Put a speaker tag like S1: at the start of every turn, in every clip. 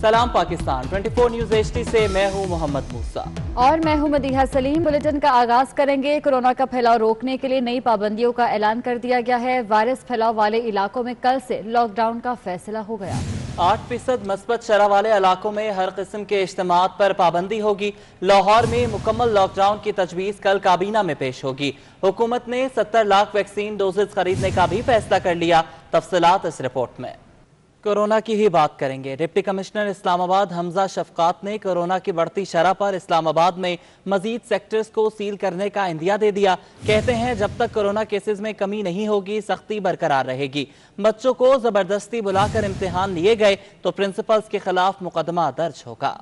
S1: सलाम Pakistan 24 news HD से मैं हूं मोहम्मद मूसा
S2: और मैं हूं मदीहा सलीम। बुलेटिन का आगाज करेंगे। कोरोना का फैलाव रोकने के लिए नई पाबंदियों का ऐलान कर दिया गया है। वायरस फैलाव वाले इलाकों में कल से लॉकडाउन का फैसला हो गया।
S1: 8% मस्बत शरह वाले इलाकों में हर किस्म के इज्तिमात पर पाबंदी होगी। लाहौर में मुकम्मल लॉकडाउन की तजवीज़ कल काबीना में पेश होगी। हुकूमत ने 70 लाख वैक्सीन डोजेज खरीदने का भी फैसला कर लिया। तफसीलात इस रिपोर्ट में। कोरोना की ही बात करेंगे। डिप्टी कमिश्नर इस्लामाबाद हमजा शफकात ने कोरोना की बढ़ती शरह पर इस्लामाबाद में मजीद सेक्टर्स को सील करने का इंदिया दे दिया। कहते हैं जब तक कोरोना केसेस में कमी नहीं होगी सख्ती बरकरार रहेगी। बच्चों को जबरदस्ती बुलाकर इम्तिहान लिए गए तो प्रिंसिपल्स के खिलाफ मुकदमा दर्ज होगा।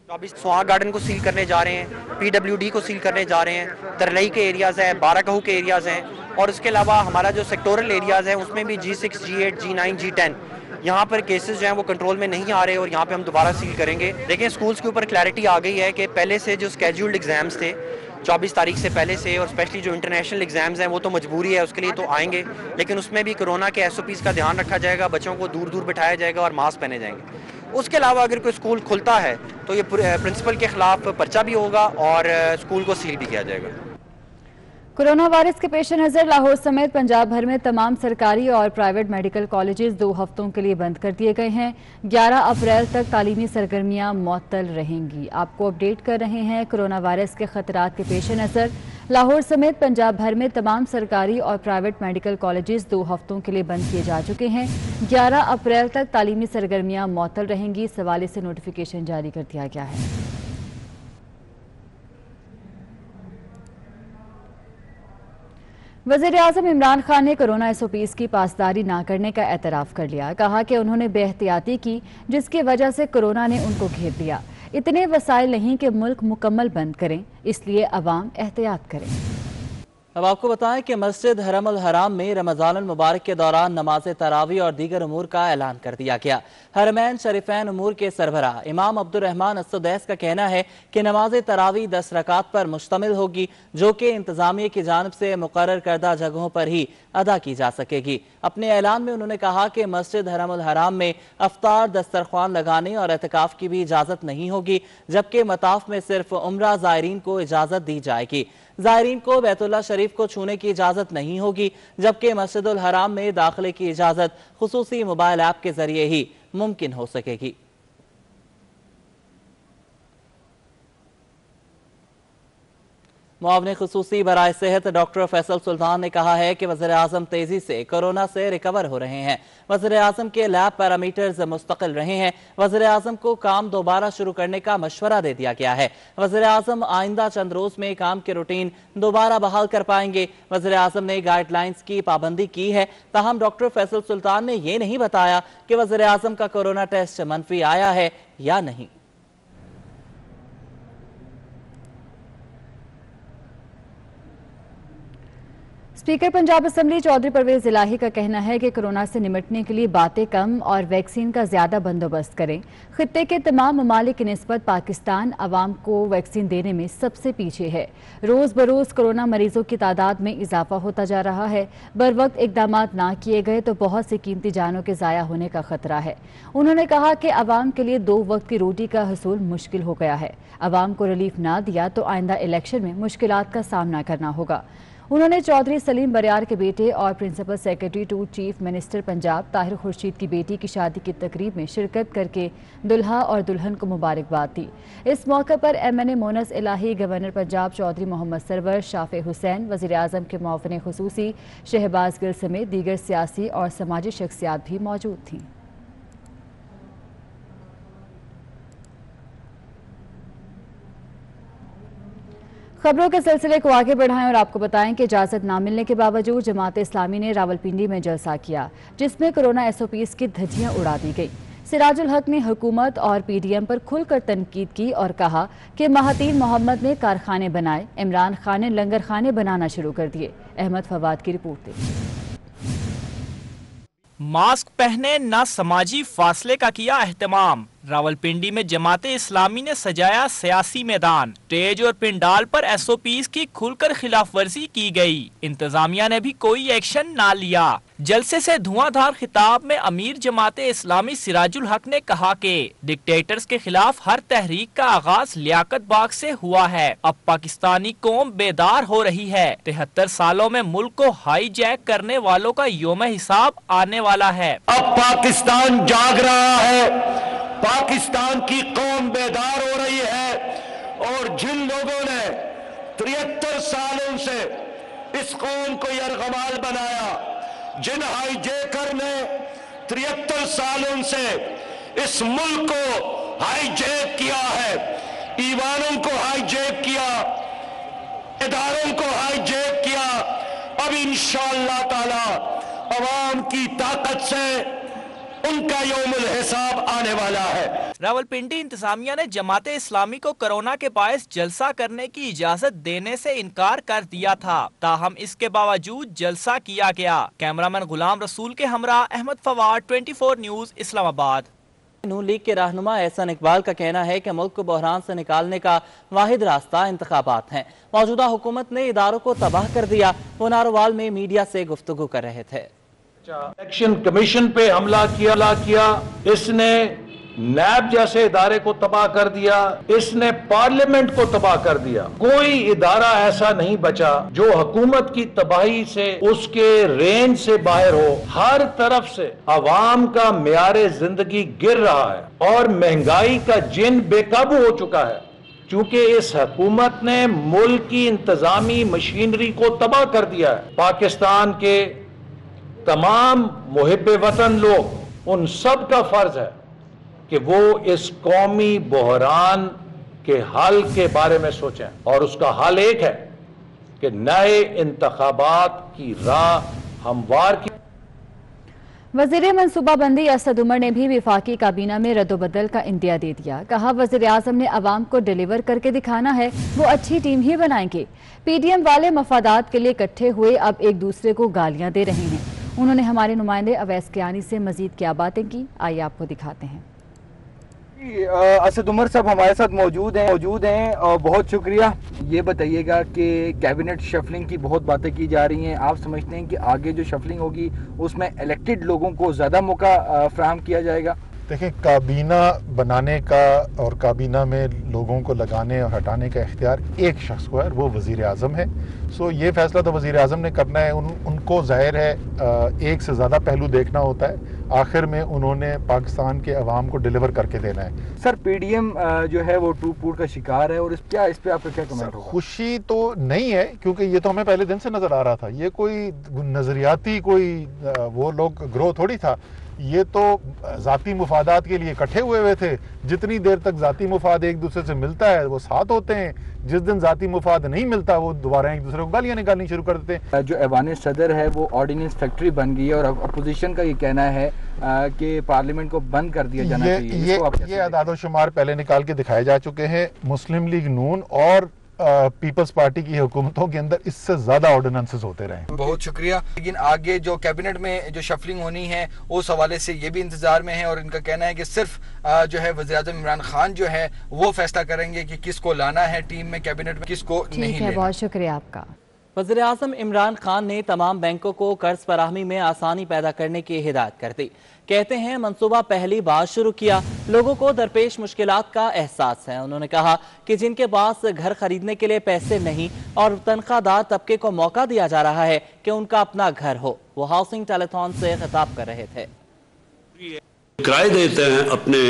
S3: अब इस सुहाग गार्डन को सील करने जा रहे हैं, PWD को सील करने जा रहे हैं, तरलई के एरियाज़ हैं, बाराकहू के एरियाज़ हैं और उसके अलावा हमारा जो सेक्टोरल एरियाज़ हैं उसमें भी G6, G8, G9, G10 यहाँ पर केसेस जो हैं वो कंट्रोल में नहीं आ रहे और यहाँ पे हम दोबारा सील करेंगे। देखिए स्कूल्स के ऊपर क्लैरिटी आ गई है कि पहले से जो स्केड्यूल्ड एग्जाम्स थे 24 तारीख से पहले से और स्पेशली जो इंटरनेशनल एग्जाम्स हैं वो तो मजबूरी है, उसके लिए तो आएंगे, लेकिन उसमें भी कोरोना के SOPs का ध्यान रखा जाएगा, बच्चों को दूर दूर बिठाया जाएगा और मास्क पहने जाएंगे। उसके अलावा अगर कोई स्कूल खुलता है तो ये प्रिंसिपल के खिलाफ पर्चा भी होगा और स्कूल को सील भी किया जाएगा।
S2: कोरोना वायरस के पेश नज़र लाहौर समेत पंजाब भर में तमाम सरकारी और प्राइवेट मेडिकल कॉलेजेस 2 हफ्तों के लिए बंद कर दिए गए हैं। 11 अप्रैल तक तालीमी सरगर्मियां मुअत्तल रहेंगी। आपको अपडेट कर रहे हैं। कोरोना वायरस के खतरात के पेश नज़र लाहौर समेत पंजाब भर में तमाम सरकारी और प्राइवेट मेडिकल कॉलेजेस 2 हफ्तों के लिए बंद किए जा चुके हैं। 11 अप्रैल तक तालीमी सरगर्मियां मुअत्तल रहेंगी। इस हवाले से नोटिफिकेशन जारी कर दिया गया है। वज़ीर-ए-आज़म इमरान खान ने कोरोना SOPs की पासदारी न करने का एतराफ़ कर लिया। कहा कि उन्होंने बेहतियाती की जिसकी वजह से कोरोना ने उनको घेर लिया। इतने वसाइल नहीं कि मुल्क मुकम्मल बंद करें, इसलिए अवाम एहतियात करें।
S1: अब आपको बताएं कि मस्जिद हरमुल हराम में रमज़ानुल मुबारक के दौरान नमाज तरावी और दीगर उमूर का ऐलान कर दिया गया। हरमैन शरीफैन उमूर के सरबराह इमाम अब्दुर्रहमान अस्सुदैस का कहना है कि नमाज तरावी 10 रकात पर मुश्तमिल होगी, जो कि इंतजामिया की जानिब से मुकर्रर करदा जगहों पर ही अदा की जा सकेगी। अपने ऐलान में उन्होंने कहा कि मस्जिद हरमुल हराम में अफ्तार, दस्तरख्वान लगाने और एहतिकाफ की भी इजाज़त नहीं होगी, जबकि मताफ में सिर्फ उम्रा ज़ायरीन को इजाज़त दी जाएगी। ज़ायरीन को बैतुल्लाह शरीफ को छूने की इजाज़त नहीं होगी, जबकि मस्जिदुल हराम में दाखिले की इजाज़त खुसूसी मोबाइल ऐप के जरिए ही मुमकिन हो सकेगी। मुआवने खुसूसी बराए सेहत डॉक्टर फैसल सुल्तान ने कहा है कि वज़ीर-ए-आज़म तेजी से कोरोना से रिकवर हो रहे हैं। वज़ीर-ए-आज़म के लैब पैरामीटर्स मुस्तकिल रहे हैं। वज़ीर-ए-आज़म को काम दोबारा शुरू करने का मशवरा दे दिया गया है। वज़ीर-ए-आज़म आइंदा चंद रोज में काम की रूटीन दोबारा बहाल कर पाएंगे। वज़ीर-ए-आज़म ने गाइडलाइंस की पाबंदी की है। ताहम डॉक्टर फैसल सुल्तान ने यह नहीं बताया कि वज़ीर-ए-आज़म का कोरोना टेस्ट मनफी आया है या नहीं।
S2: स्पीकर पंजाब असम्बली चौधरी परवेज इलाही का कहना है कि कोरोना से निमटने के लिए बातें कम और वैक्सीन का ज्यादा बंदोबस्त करें। खित्ते के तमाम ममालिक की निस्बत पाकिस्तान अवाम को वैक्सीन देने में सबसे पीछे है। रोज बरोज कोरोना मरीजों की तादाद में इजाफा होता जा रहा है। बर वक्त इकदाम ना किए गए तो बहुत सी कीमती जानों के ज़ाया होने का खतरा है। उन्होंने कहा कि अवाम के लिए 2 वक्त की रोटी का हसूल मुश्किल हो गया है। अवाम को रिलीफ ना दिया तो आइंदा इलेक्शन में मुश्किलात का सामना करना होगा। उन्होंने चौधरी सलीम बरियार के बेटे और principal secretary to chief minister Punjab Tahir Khurshid की बेटी की शादी की तकरीब में शिरकत करके दुल्हा और दुल्हन को मुबारकबाद दी। इस मौके पर MNA मोनस इलाही, गवर्नर पंजाब चौधरी मोहम्मद सरवर, शाफे हुसैन, वज़ीर-ए-आज़म के मुआविन खुसूसी शहबाज गिल समेत दीगर सियासी और समाजी शख्सियात भी मौजूद थीं। खबरों के सिलसिले को आगे बढ़ाएं और आपको बताएं कि इजाजत ना मिलने के बावजूद जमात इस्लामी ने रावलपिंडी में जलसा किया, जिसमें कोरोना SOPs की धज्जियां उड़ा दी गई। सिराजुल हक ने हुकूमत और PDM पर खुलकर तनकीद की और कहा कि महातीन मोहम्मद ने कारखाने बनाए, इमरान खान ने लंगर खाने बनाना शुरू कर दिए। अहमद फवाद की रिपोर्ट देखिए।
S4: मास्क पहने ना समाजी फासले का किया एहतमाम। रावलपिंडी में जमाते इस्लामी ने सजाया सियासी मैदान। स्टेज और पिंडाल पर SOPs की खुलकर खिलाफ वर्जी की गई। इंतजामिया ने भी कोई एक्शन ना लिया। जलसे से धुआंधार खिताब में अमीर जमात इस्लामी सिराजुल हक ने कहा कि डिक्टेटर्स के खिलाफ हर तहरीक का आगाज लियाकत बाग से हुआ है। अब पाकिस्तानी कौम बेदार हो रही है। 73 सालों में मुल्क को हाईजैक करने वालों का यौम हिसाब आने वाला है।
S5: अब पाकिस्तान जाग रहा है, पाकिस्तान की कौम बेदार हो रही है और जिन लोगों ने 73 सालों से इस कौम को यरगमाल बनाया, जिन हाईजैकर ने 73 सालों से इस मुल्क को हाईजैक किया है, ईवानों को हाईजैक किया, इदारों को हाईजैक किया, अब इंशाअल्लाह ताला अवाम की ताकत से उनका यौमुल हिसाब आने वाला है।
S4: रावलपिंडी इंतजामिया ने जमात इस्लामी को कोरोना के बायस जलसा करने की इजाजत देने से इनकार कर दिया था, ताहम इसके बावजूद जलसा किया गया। कैमरामैन गुलाम रसूल के हमरा अहमद फवाद, 24 न्यूज, इस्लामाबाद।
S1: नून लीग के रहनुमा एहसन इकबाल का कहना है कि मुल्क को बहरान से निकालने का वाहिद रास्ता इंतखाबात हैं। मौजूदा हुकूमत ने इदारों को तबाह कर दिया। वो नारोवाल में मीडिया से गुफ्तगू कर रहे थे।
S5: इलेक्शन कमीशन पे हमला किया, इसने नैब जैसे इदारे को तबाह कर दिया, इसने पार्लियामेंट को तबाह कर दिया। कोई इदारा ऐसा नहीं बचा जो हुकूमत की तबाही से, उसके रेंज से बाहर हो। हर तरफ से अवाम का मेयारे जिंदगी गिर रहा है और महंगाई का जिन बेकाबू हो चुका है, क्योंकि इस हुकूमत ने मुल्क की इंतजामी मशीनरी को तबाह कर दिया है। पाकिस्तान के तमाम मुहिब्बे वतन लोग, उन सब का फर्ज है कि वो इस कौमी बहरान के हल के बारे में सोचें और उसका हल एक है कि नए इंतखाबात की राह हमवार की।
S2: वज़ीर मनसूबाबंदी असद उमर ने भी वफाकी काबीना में रद्दोबदल का इंदिया दे दिया। कहा वज़ीर आज़म ने अवाम को डिलीवर करके दिखाना है, वो अच्छी टीम ही बनाएंगे। पीडीएम वाले मफादात के लिए इकट्ठे हुए अब एक दूसरे को गालियां दे रहे हैं। उन्होंने हमारे नुमाइंदे अवैस कियानी से मजीद क्या बातें की, आइए आपको दिखाते हैं।
S6: असद उमर साहब हमारे साथ मौजूद हैं और बहुत शुक्रिया। ये बताइएगा कि कैबिनेट शफलिंग की बहुत बातें की जा रही हैं, आप समझते हैं कि आगे जो शफलिंग होगी उसमें इलेक्टेड लोगों को ज़्यादा मौका फराहम किया जाएगा?
S7: देखिए, काबीना बनाने का और काबीना में लोगों को लगाने और हटाने का इख्तियार एक शख्स को है, वो वज़ीर आज़म है। सो ये फैसला तो वज़ीर आज़म ने करना है। उनको ज़ाहिर है एक से ज़्यादा पहलू देखना होता है। आखिर में उन्होंने पाकिस्तान के अवाम को डिलीवर करके देना है।
S6: सर, पीडीएम जो है वो टूट फूट का शिकार है और इस पे आपका क्या कमेंट होगा?
S7: खुशी तो नहीं है, क्योंकि ये तो हमें पहले दिन से नज़र आ रहा था। ये कोई नज़रियाती कोई वो लोग ग्रोह थोड़ी था, ये तो ज़ाती मुफादात के लिए इकट्ठे हुए थे। जितनी देर तक ज़ाती मुफाद एक दूसरे से मिलता है वो साथ होते हैं, जिस दिन ज़ाती मुफाद नहीं मिलता वो दोबारा एक दूसरे को गालियाँ निकालनी शुरू कर देते हैं।
S6: जो ऐवान सदर है वो ऑर्डिनेंस फैक्ट्री बन गई है और अपोजिशन का ये कहना है कि पार्लियामेंट को बंद कर दिया जाना चाहिए।
S7: ये अदाद शुमार पहले निकाल के दिखाए जा चुके हैं। मुस्लिम लीग नून और पीपल्स पार्टी की हुकूमतों के अंदर इससे ज्यादा ऑर्डिनेंसेस होते रहे।
S6: बहुत शुक्रिया। लेकिन आगे जो कैबिनेट में जो शफलिंग होनी है उस हवाले से ये भी इंतजार में है और इनका कहना है कि सिर्फ जो है वज़ीर आज़म इमरान खान जो है वो फैसला करेंगे कि किसको लाना है टीम में, कैबिनेट में किसको नहीं लेना।
S2: बहुत शुक्रिया आपका।
S1: वज़ीर आज़म इमरान खान ने तमाम बैंकों को कर्ज फराहमी में आसानी पैदा करने की हिदायत कर दी। कहते हैं मंसूबा पहली बार शुरू किया, लोगों को दरपेश मुश्किलात का एहसास है। उन्होंने कहा कि जिनके पास घर खरीदने के लिए पैसे नहीं और तनख्वाहदार तबके को मौका दिया जा रहा है कि उनका अपना घर हो। वो हाउसिंग टेलीथॉन से खिताब कर रहे थे।
S8: किराए देते हैं अपने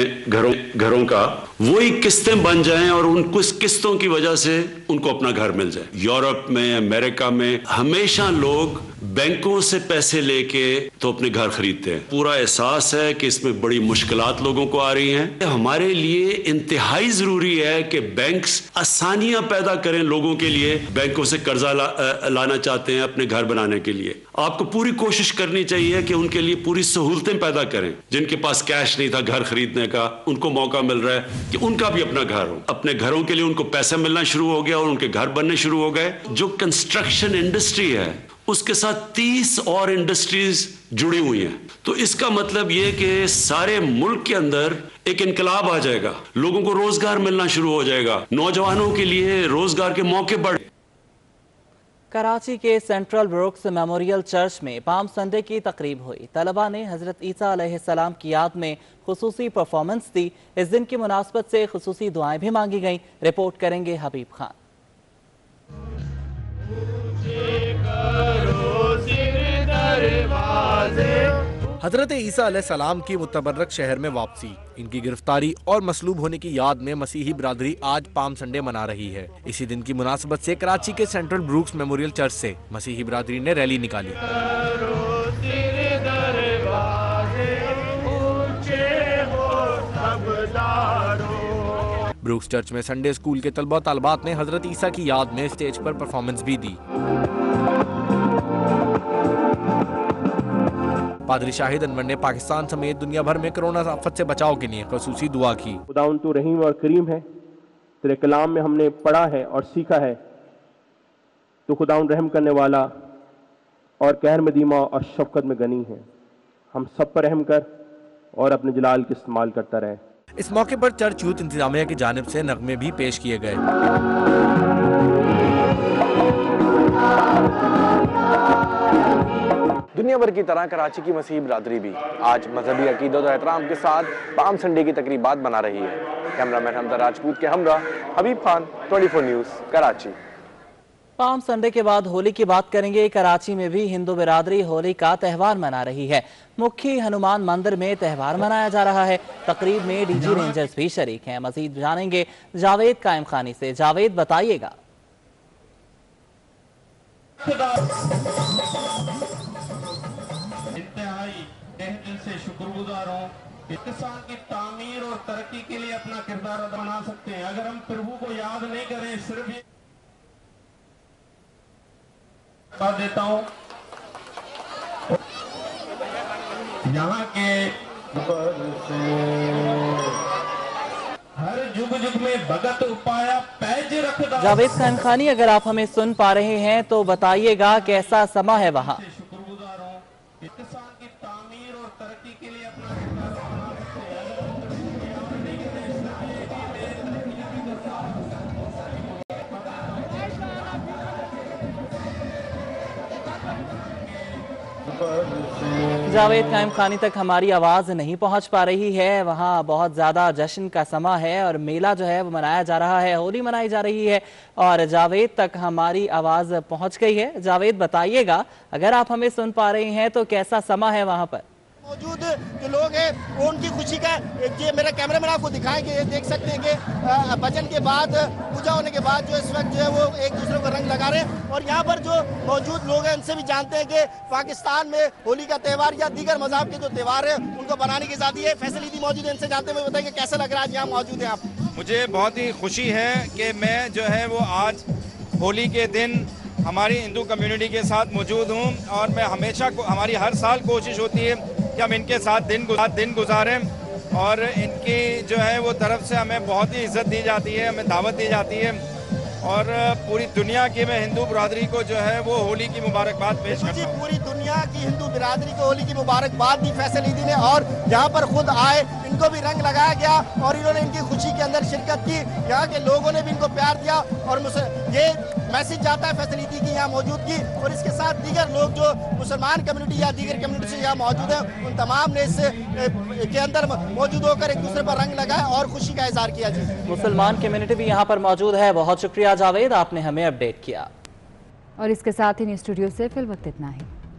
S8: घरों का, वही किस्तें बन जाएं और उन कुछ किस्तों की वजह से उनको अपना घर मिल जाए। यूरोप में, अमेरिका में हमेशा लोग बैंकों से पैसे लेके तो अपने घर खरीदते हैं। पूरा एहसास है कि इसमें बड़ी मुश्किलात लोगों को आ रही हैं। हमारे लिए इंतहाई जरूरी है कि बैंक्स आसानियां पैदा करें लोगों के लिए। बैंकों से कर्जा लाना चाहते हैं अपने घर बनाने के लिए, आपको पूरी कोशिश करनी चाहिए कि उनके लिए पूरी सहूलतें पैदा करें। जिनके पास कैश नहीं था घर खरीदने का, उनको मौका मिल रहा है कि उनका भी अपना घर हो। अपने घरों के लिए उनको पैसा मिलना शुरू हो गया और उनके घर बनने शुरू हो गए। जो कंस्ट्रक्शन इंडस्ट्री है उसके साथ 30 और इंडस्ट्रीज जुड़ी हुई हैं। तो इसका मतलब ये कि सारे मुल्क के अंदर एक इनकलाब आ जाएगा, लोगों को रोजगार मिलना शुरू हो जाएगा, नौजवानों के लिए रोजगार के मौके बढ़।
S1: कराची के सेंट्रल ब्रुक्स मेमोरियल चर्च में पाम संडे की तकरीब हुई। तलबा ने हजरत ईसा अलैहिस्सलाम की याद में खुसूसी परफॉर्मेंस दी। इस दिन की मुनासबत से खुसूसी दुआएं भी मांगी गईं। रिपोर्ट करेंगे हबीब खान।
S9: हजरत ईसा अलैहिस्सलाम की मुतबर्रक शहर में वापसी, इनकी गिरफ्तारी और मसलूब होने की याद में मसीही बिरादरी आज पाम संडे मना रही है। इसी दिन की मुनासबत से कराची के सेंट्रल ब्रुक्स मेमोरियल चर्च से मसीही बिरादरी ने रैली निकाली। ब्रुक्स चर्च में संडे स्कूल के तलबा तालबात ने हजरत ईसा की याद में स्टेज पर परफॉर्मेंस भी दी। पादरी शाहिद अनवर ने पाकिस्तान समेत दुनिया भर में कोरोना आफत से बचाव के लिए खसूसी दुआ की।
S10: खुदाउन तू रहीम और करीम है, तेरे कलाम में हमने पढ़ा है और सीखा है, तो खुदाउन रहम करने वाला और कहर मदीमा और शफकत में गनी है। हम सब पर रहम कर और अपने जलाल के इस्तेमाल करता रहे।
S9: इस मौके पर चर्च यूथ इंतजामिया की जानिब से नगमे भी पेश किए गए।
S11: दुनिया भर की तरह कराची की मसीही बिरादरी भी आज मजहबी अकीदत और एहतराम के साथ पाम संडे की तकरीबात मना रही है। कैमरामैन हमदा राजपूत के हमरा Habib Khan, 24 news, Karachi.
S1: Palm Sunday के बाद होली की बात करेंगे। कराची में भी हिंदू बिरादरी होली का त्यौहार मना रही है। मुखी हनुमान मंदिर में त्यौहार मनाया जा रहा है। तकरीब में डीजी रेंजर्स भी शरीक हैं। मजीद जानेंगे जावेद कायम खानी से। जावेद, बताइएगा।
S12: शुक्रगुजार हूँ। पाकिस्तान की तामीर और तरक्की के लिए अपना किरदार अदा बना सकते हैं। अगर हम प्रभु को याद नहीं करें, सिर्फ ये बात देता हूँ, यहाँ के हर जुग जुग में भगत उपाया पैज रखदा।
S1: जावेद खान खानी, अगर आप हमें सुन पा रहे हैं तो बताइएगा कैसा समा है वहाँ। जावेद कायम खानी तक हमारी आवाज़ नहीं पहुंच पा रही है। वहाँ बहुत ज़्यादा जश्न का समा है और मेला जो है वो मनाया जा रहा है, होली मनाई जा रही है और जावेद तक हमारी आवाज़ पहुंच गई है। जावेद, बताइएगा अगर आप हमें सुन पा रहे हैं तो कैसा समा है वहाँ पर।
S13: मौजूद जो लोग हैं वो उनकी खुशी का, ये मेरा कैमरामैन आपको दिखाएंगे, ये देख सकते हैं कि भजन के बाद, पूजा होने के बाद जो इस वक्त जो है वो एक दूसरे को रंग लगा रहे हैं। और यहाँ पर जो मौजूद लोग हैं उनसे भी जानते हैं कि पाकिस्तान में होली का त्यौहार या दीगर मज़हब के जो त्यौहार है उनको बनाने की आज़ादी है। फैसलिटी मौजूद है, इनसे जानते हुए बताएंगे कैसा लग रहा है आज यहाँ मौजूद है आप।
S14: मुझे बहुत ही खुशी है कि मैं जो है वो आज होली के दिन हमारी हिंदू कम्युनिटी के साथ मौजूद हूँ और मैं हमेशा हमारी हर साल कोशिश होती है कि हम इनके साथ दिन गुजारें और इनकी जो है वो तरफ से हमें बहुत ही इज्जत दी जाती है, हमें दावत दी जाती है और पूरी दुनिया की मैं हिंदू बिरादरी को जो है वो होली की मुबारकबाद पेश करता हूं।
S13: पूरी दुनिया की हिंदू बिरादरी को होली की मुबारकबाद दी फैसलिटी ने और यहाँ पर खुद आए, इनको भी रंग लगाया गया और इन्होंने इनकी खुशी के अंदर शिरकत की। यहाँ के लोगों ने भी इनको प्यार दिया और ये मैसेज जाता है फैसलिटी की यहाँ मौजूद की। और इसके साथ दीगर लोग जो मुसलमान कम्युनिटी या दीगर कम्युनिटी से यहाँ मौजूद है उन तमाम ने इसके अंदर मौजूद होकर एक दूसरे पर रंग लगाया और खुशी का इजहार किया। जी,
S1: मुसलमान कम्युनिटी भी यहाँ पर मौजूद है। बहुत शुक्रिया जावेद, आपने हमें अपडेट किया।
S2: और इसके साथ ही न्यूज़ स्टूडियो से फिल वक्त इतना ही।